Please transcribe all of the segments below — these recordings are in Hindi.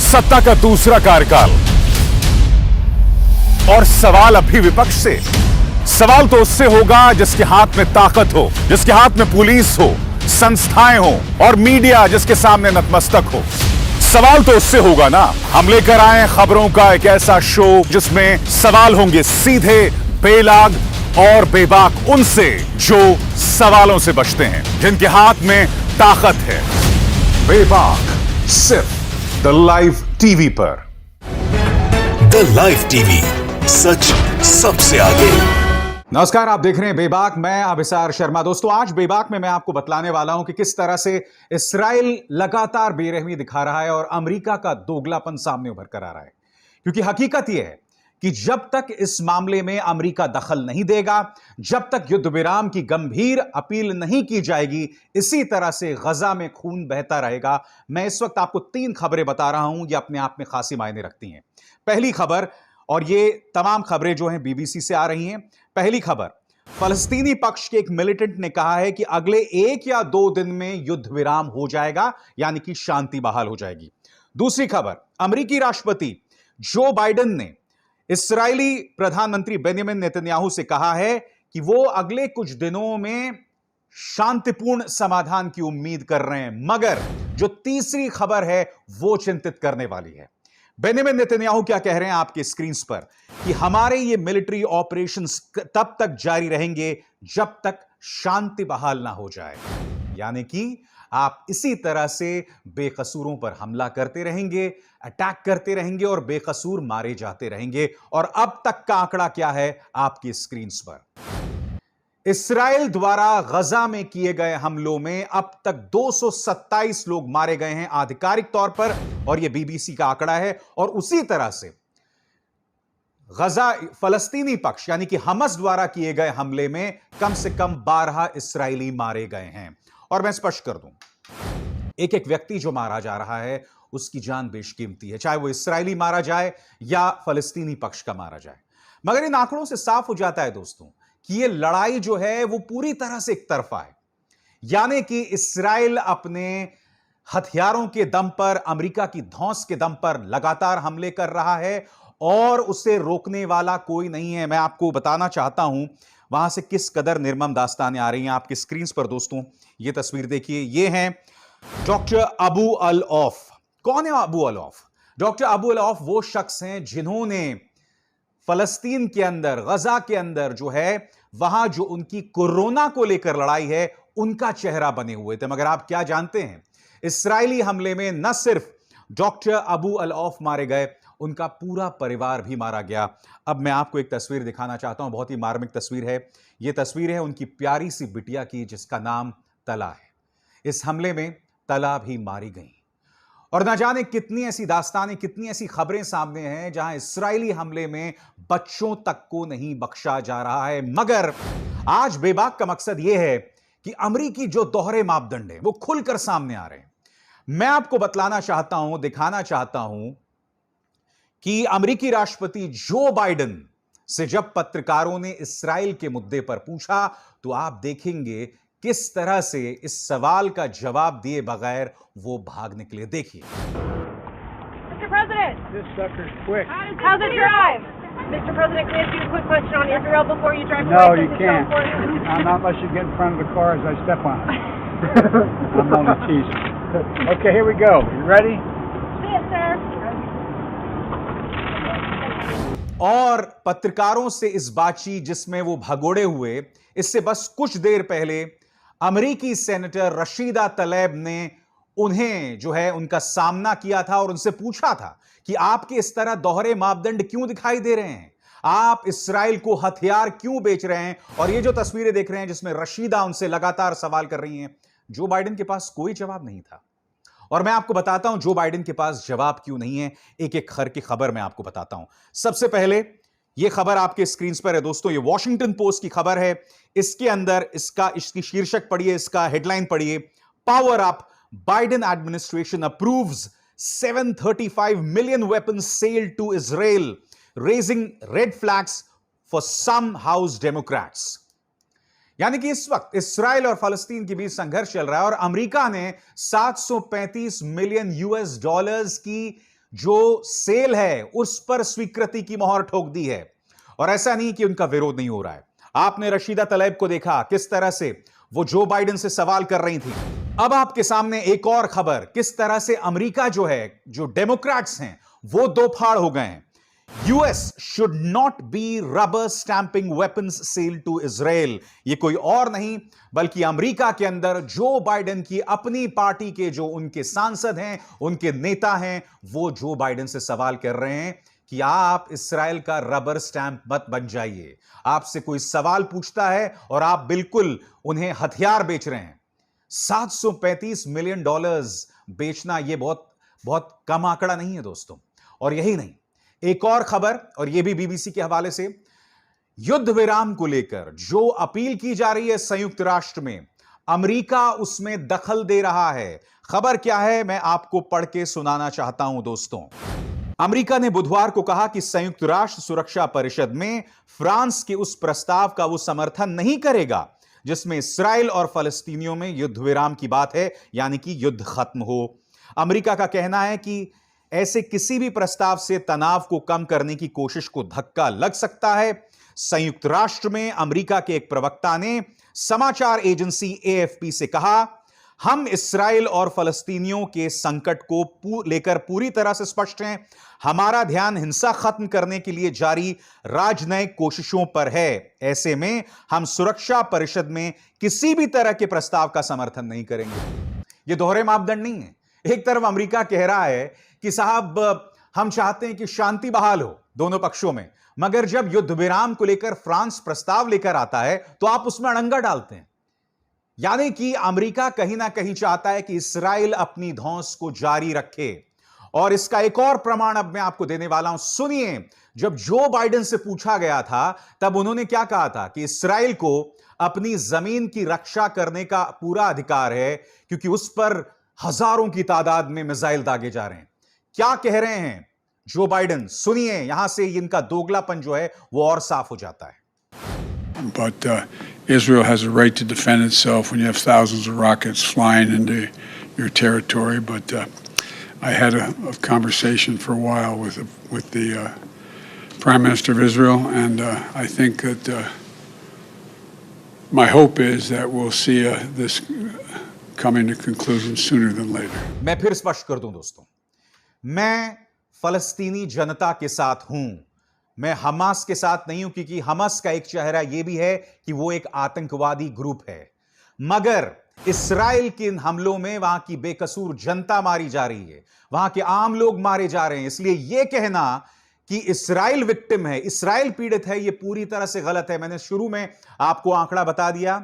सत्ता का दूसरा कार्यकाल। और सवाल अभी विपक्ष से, सवाल तो उससे होगा जिसके हाथ में ताकत हो, जिसके हाथ में पुलिस हो, संस्थाएं हो और मीडिया जिसके सामने नतमस्तक हो। सवाल तो उससे होगा ना। हम लेकर आए खबरों का एक ऐसा शो जिसमें सवाल होंगे सीधे, बेलाग और बेबाक उनसे जो सवालों से बचते हैं, जिनके हाथ में ताकत है। बेबाक सिर्फ द लाइव टीवी पर। द लाइव टीवी, सच सबसे आगे। नमस्कार, आप देख रहे हैं बेबाक। मैं अभिसार शर्मा। दोस्तों, आज बेबाक में मैं आपको बतलाने वाला हूं कि किस तरह से इस्राइल लगातार बेरहमी दिखा रहा है और अमेरिका का दोगलापन सामने उभर कर आ रहा है। क्योंकि हकीकत यह है कि जब तक इस मामले में अमेरिका दखल नहीं देगा, जब तक युद्ध विराम की गंभीर अपील नहीं की जाएगी, इसी तरह से गजा में खून बहता रहेगा। मैं इस वक्त आपको 3 खबरें बता रहा हूं, ये अपने आप में खासी मायने रखती हैं। पहली खबर, और ये तमाम खबरें जो हैं बीबीसी से आ रही हैं। पहली खबर, फलस्तीनी पक्ष के एक मिलिटेंट ने कहा है कि अगले 1 या 2 दिन में युद्ध विराम हो जाएगा, यानी कि शांति बहाल हो जाएगी। दूसरी खबर, अमेरिकी राष्ट्रपति जो बाइडेन ने इस्राएली प्रधानमंत्री बेंजामिन नेतन्याहू से कहा है कि वो अगले कुछ दिनों में शांतिपूर्ण समाधान की उम्मीद कर रहे हैं। मगर जो तीसरी खबर है वो चिंतित करने वाली है। बेंजामिन नेतन्याहू क्या कह रहे हैं आपके स्क्रीन पर कि हमारे ये मिलिट्री ऑपरेशंस तब तक जारी रहेंगे जब तक शांति बहाल ना हो जाए। यानी कि आप इसी तरह से बेकसूरों पर हमला करते रहेंगे, अटैक करते रहेंगे और बेकसूर मारे जाते रहेंगे। और अब तक का आंकड़ा क्या है आपकी स्क्रीन पर। इस्राएल द्वारा गजा में किए गए हमलों में अब तक 227 लोग मारे गए हैं आधिकारिक तौर पर, और यह बीबीसी का आंकड़ा है। और उसी तरह से गजा फलस्तीनी पक्ष यानी कि हमास द्वारा किए गए हमले में कम से कम 12 इस्राएली मारे गए हैं। और मैं स्पष्ट कर दूं, एक एक व्यक्ति जो मारा जा रहा है उसकी जान बेशकीमती है, चाहे वो इस्राएली मारा जाए या फलस्तीनी पक्ष का मारा जाए। मगर इन आंकड़ों से साफ हो जाता है दोस्तों कि ये लड़ाई जो है वो पूरी तरह से एक तरफा है। यानी कि इस्राएल अपने हथियारों के दम पर, अमेरिका की धौंस के दम पर लगातार हमले कर रहा है और उसे रोकने वाला कोई नहीं है। मैं आपको बताना चाहता हूं वहां से किस कदर निर्मम दास्तानें आ रही हैं। आपकी स्क्रीन पर दोस्तों ये तस्वीर देखिए। ये हैं डॉक्टर अबू अल औफ। कौन है Abu Al Auf? Doctor Abu Al Auf वो शख्स हैं जिन्होंने फलस्तीन के अंदर, गजा के अंदर जो है वहां जो उनकी कोरोना को लेकर लड़ाई है उनका चेहरा बने हुए थे। मगर आप क्या जानते हैं, इस्राएली हमले में न सिर्फ डॉक्टर अबू अल औफ मारे गए, उनका पूरा परिवार भी मारा गया। अब मैं आपको एक तस्वीर दिखाना चाहता हूं, बहुत ही मार्मिक तस्वीर है। यह तस्वीर है उनकी प्यारी सी बिटिया की जिसका नाम तला है। इस हमले में तला भी मारी गई। और ना जाने कितनी ऐसी दास्तानें, कितनी ऐसी खबरें सामने हैं जहां इस्राएली हमले में बच्चों तक को नहीं बख्शा जा रहा है। मगर आज बेबाक का मकसद यह है कि अमेरिकी जो दोहरे मापदंड है वो खुलकर सामने आ रहे हैं। मैं आपको बतलाना चाहता हूं, दिखाना चाहता हूं कि अमेरिकी राष्ट्रपति जो बाइडेन से जब पत्रकारों ने इस्राएल के मुद्दे पर पूछा तो आप देखेंगे किस तरह से इस सवाल का जवाब दिए बगैर वो भाग निकले। देखिए। Mr. President, This sucker's quick. how's it drive? Mr. President, can I ask you a quick question on Israel before you drive No, away? you Since it's so can't. important? Not unless you get in front of the car as I step on it. I'm only teasing. Okay, here we go. You ready? See it, sir. और पत्रकारों से इस बातचीत जिसमें वो भगोड़े हुए, इससे बस कुछ देर पहले अमेरिकी सेनेटर रशीदा तलैब ने उन्हें जो है उनका सामना किया था और उनसे पूछा था कि आपके इस तरह दोहरे मापदंड क्यों दिखाई दे रहे हैं, आप इस्राएल को हथियार क्यों बेच रहे हैं। और ये जो तस्वीरें देख रहे हैं जिसमें रशीदा उनसे लगातार सवाल कर रही हैं, जो बाइडेन के पास कोई जवाब नहीं था। और मैं आपको बताता हूं जो बाइडेन के पास जवाब क्यों नहीं है। एक एक खर की खबर मैं आपको बताता हूं। सबसे पहले यह खबर आपके स्क्रीन पर है दोस्तों, ये वॉशिंगटन पोस्ट की खबर है। इसके अंदर इसकी शीर्षक पढ़िए, इसका हेडलाइन पढ़िए, power up, Biden administration approves 735 million weapons sale to Israel, raising red flags for some House Democrats. यानी कि इस वक्त इस्राएल और फलस्तीन के बीच संघर्ष चल रहा है और अमेरिका ने 735 मिलियन यूएस डॉलर्स की जो सेल है उस पर स्वीकृति की मोहर ठोक दी है। और ऐसा नहीं कि उनका विरोध नहीं हो रहा है। आपने रशीदा तलैब को देखा किस तरह से वो जो बाइडेन से सवाल कर रही थी। अब आपके सामने एक और खबर, किस तरह से अमेरिका जो है, जो डेमोक्रेट्स हैं, वो दो फाड़ हो गए हैं। US should not be rubber stamping weapons sale to Israel. ये कोई और नहीं बल्कि अमेरिका के अंदर जो बाइडेन की अपनी पार्टी के जो उनके सांसद हैं, उनके नेता हैं, वो जो बाइडेन से सवाल कर रहे हैं कि आप इस्राएल का रबर स्टैंप मत बन जाइए। आपसे कोई सवाल पूछता है और आप बिल्कुल उन्हें हथियार बेच रहे हैं। $735 मिलियन बेचना यह बहुत कम आंकड़ा नहीं है दोस्तों। और यही नहीं, एक और खबर, और यह भी बीबीसी के हवाले से, युद्ध विराम को लेकर जो अपील की जा रही है संयुक्त राष्ट्र में, अमेरिका उसमें दखल दे रहा है। खबर क्या है, मैं आपको पढ़ के सुनाना चाहता हूं दोस्तों। अमेरिका ने बुधवार को कहा कि संयुक्त राष्ट्र सुरक्षा परिषद में फ्रांस के उस प्रस्ताव का वो समर्थन नहीं करेगा जिसमें इस्राएल और फलस्तीनियों में युद्ध विराम की बात है, यानी कि युद्ध खत्म हो। अमेरिका का कहना है कि ऐसे किसी भी प्रस्ताव से तनाव को कम करने की कोशिश को धक्का लग सकता है। संयुक्त राष्ट्र में अमेरिका के एक प्रवक्ता ने समाचार एजेंसी एएफपी से कहा, हम इस्राएल और फलस्तीनियों के संकट को लेकर पूरी तरह से स्पष्ट हैं। हमारा ध्यान हिंसा खत्म करने के लिए जारी राजनयिक कोशिशों पर है। ऐसे में हम सुरक्षा परिषद में किसी भी तरह के प्रस्ताव का समर्थन नहीं करेंगे। यह दोहरे मापदंड नहीं है। एक तरफ अमेरिका कह रहा है कि साहब हम चाहते हैं कि शांति बहाल हो दोनों पक्षों में, मगर जब युद्ध विराम को लेकर फ्रांस प्रस्ताव लेकर आता है तो आप उसमें अड़ंगा डालते हैं। यानी कि अमेरिका कहीं ना कहीं चाहता है कि इस्राएल अपनी धौंस को जारी रखे। और इसका एक और प्रमाण अब मैं आपको देने वाला हूं। सुनिए, जब जो बाइडेन से पूछा गया था तब उन्होंने क्या कहा था कि इस्राएल को अपनी जमीन की रक्षा करने का पूरा अधिकार है क्योंकि उस पर हजारों की तादाद में मिसाइल दागे जा रहे हैं। क्या कह रहे हैं जो बाइडेन, सुनिए, यहां से इनका दोगलापन जो है वो और साफ हो जाता है। But Israel has a right to defend itself when you have thousands of rockets flying into your territory. But I had a conversation for a while with the Prime Minister of Israel, and I think that my hope is that we'll see this coming to conclusion sooner than later. मैं फिर स्पष्ट कर दूं दोस्तों, मैं फलस्तीनी जनता के साथ हूं। मैं हमास के साथ नहीं हूं क्योंकि हमास का एक चेहरा यह भी है कि वो एक आतंकवादी ग्रुप है। मगर इस्राएल के इन हमलों में वहां की बेकसूर जनता मारी जा रही है, वहां के आम लोग मारे जा रहे हैं। इसलिए यह कहना कि इस्राएल विक्टिम है, इस्राएल पीड़ित है, यह पूरी तरह से गलत है। मैंने शुरू में आपको आंकड़ा बता दिया।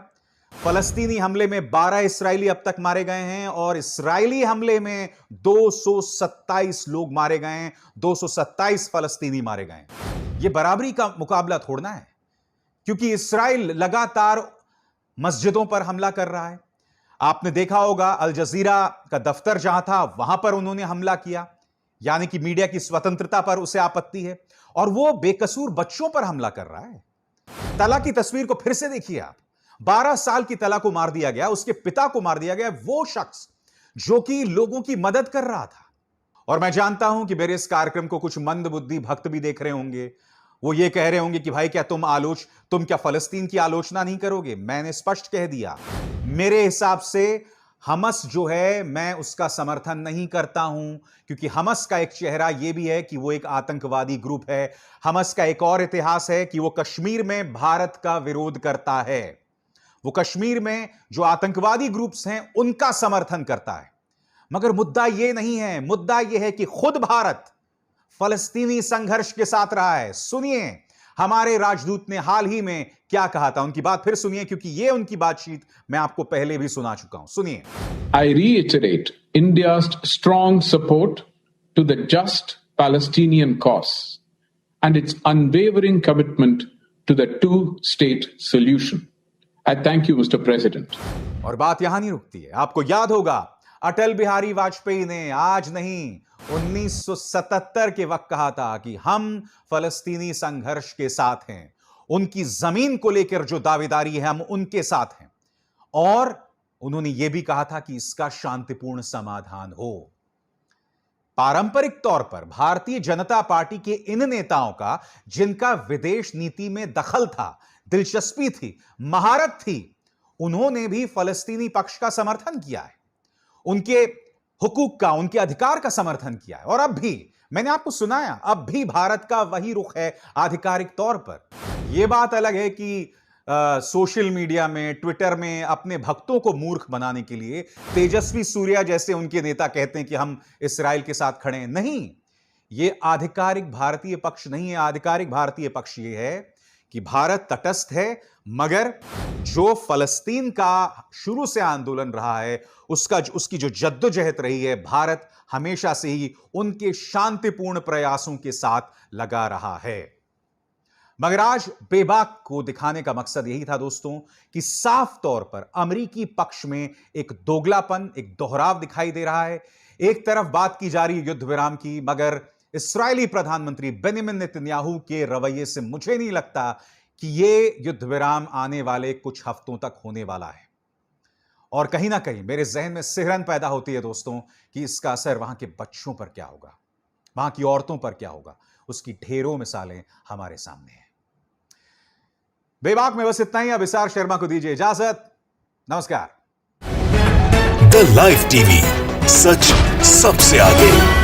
फलस्तीनी हमले में 12 इस्राएली अब तक मारे गए हैं और इस्राएली हमले में 227 लोग मारे गए हैं, 227 फलस्तीनी मारे गए हैं। यह बराबरी का मुकाबला थोड़ना है क्योंकि इस्राएल लगातार मस्जिदों पर हमला कर रहा है। आपने देखा होगा अल जजीरा का दफ्तर जहां था वहां पर उन्होंने हमला किया, यानी कि मीडिया की स्वतंत्रता पर उसे आपत्ति है। और वो बेकसूर बच्चों पर हमला कर रहा है। तला की तस्वीर को फिर से देखिए आप। 12 साल की तला को मार दिया गया, उसके पिता को मार दिया गया, वो शख्स जो कि लोगों की मदद कर रहा था। और मैं जानता हूं कि मेरे इस कार्यक्रम को कुछ मंदबुद्धि भक्त भी देख रहे होंगे। वो ये कह रहे होंगे कि भाई क्या तुम क्या फलस्तीन की आलोचना नहीं करोगे? मैंने स्पष्ट कह दिया, मेरे हिसाब से हमास जो है मैं उसका समर्थन नहीं करता हूं क्योंकि हमास का एक चेहरा यह भी है कि वो एक आतंकवादी ग्रुप है। हमास का एक और इतिहास है कि वो कश्मीर में भारत का विरोध करता है। वो कश्मीर में जो आतंकवादी ग्रुप्स हैं उनका समर्थन करता है। मगर मुद्दा यह नहीं है, मुद्दा यह है कि खुद भारत फलस्तीनी संघर्ष के साथ रहा है। सुनिए हमारे राजदूत ने हाल ही में क्या कहा था, उनकी बात फिर सुनिए क्योंकि यह उनकी बातचीत मैं आपको पहले भी सुना चुका हूं। सुनिए। I reiterate India's strong support to the just Palestinian cause and its unwavering commitment to the two-state solution. I thank you, Mr. President. और बात यहां नहीं रुकती है। आपको याद होगा अटल बिहारी वाजपेयी ने आज नहीं 1977 के वक्त कहा था कि हम फलस्तीनी संघर्ष के साथ हैं, उनकी जमीन को लेकर जो दावेदारी है हम उनके साथ हैं। और उन्होंने यह भी कहा था कि इसका शांतिपूर्ण समाधान हो। पारंपरिक तौर पर भारतीय जनता पार्टी के इन नेताओं का, जिनका विदेश नीति में दखल था, दिलचस्पी थी, महारत थी, उन्होंने भी फलस्तीनी पक्ष का समर्थन किया है, उनके हुकूक का, उनके अधिकार का समर्थन किया है। और अब भी मैंने आपको सुनाया, अब भी भारत का वही रुख है आधिकारिक तौर पर। यह बात अलग है कि सोशल मीडिया में, ट्विटर में अपने भक्तों को मूर्ख बनाने के लिए तेजस्वी सूर्या जैसे उनके नेता कहते हैं कि हम इस्राएल के साथ खड़े हैं। नहीं, यह आधिकारिक भारतीय पक्ष नहीं है। आधिकारिक भारतीय पक्ष यह है कि भारत तटस्थ है, मगर जो फलस्तीन का शुरू से आंदोलन रहा है, उसकी जो जद्दोजहद रही है, भारत हमेशा से ही उनके शांतिपूर्ण प्रयासों के साथ लगा रहा है। मगर आज बेबाक को दिखाने का मकसद यही था दोस्तों कि साफ तौर पर अमेरिकी पक्ष में एक दोगलापन, एक दोहराव दिखाई दे रहा है। एक तरफ बात की जा रही है युद्ध विराम की, मगर इस्राएली प्रधानमंत्री बेंजामिन नेतन्याहू के रवैये से मुझे नहीं लगता कि यह युद्ध विराम आने वाले कुछ हफ्तों तक होने वाला है। और कहीं ना कहीं मेरे जहन में सिहरन पैदा होती है दोस्तों कि इसका असर वहां के बच्चों पर क्या होगा, वहां की औरतों पर क्या होगा। उसकी ढेरों मिसालें हमारे सामने हैं। बेबाक में बस इतना ही। अब अभिसार शर्मा को दीजिए इजाजत। नमस्कार। द लाइव टीवी, सच सबसे आगे।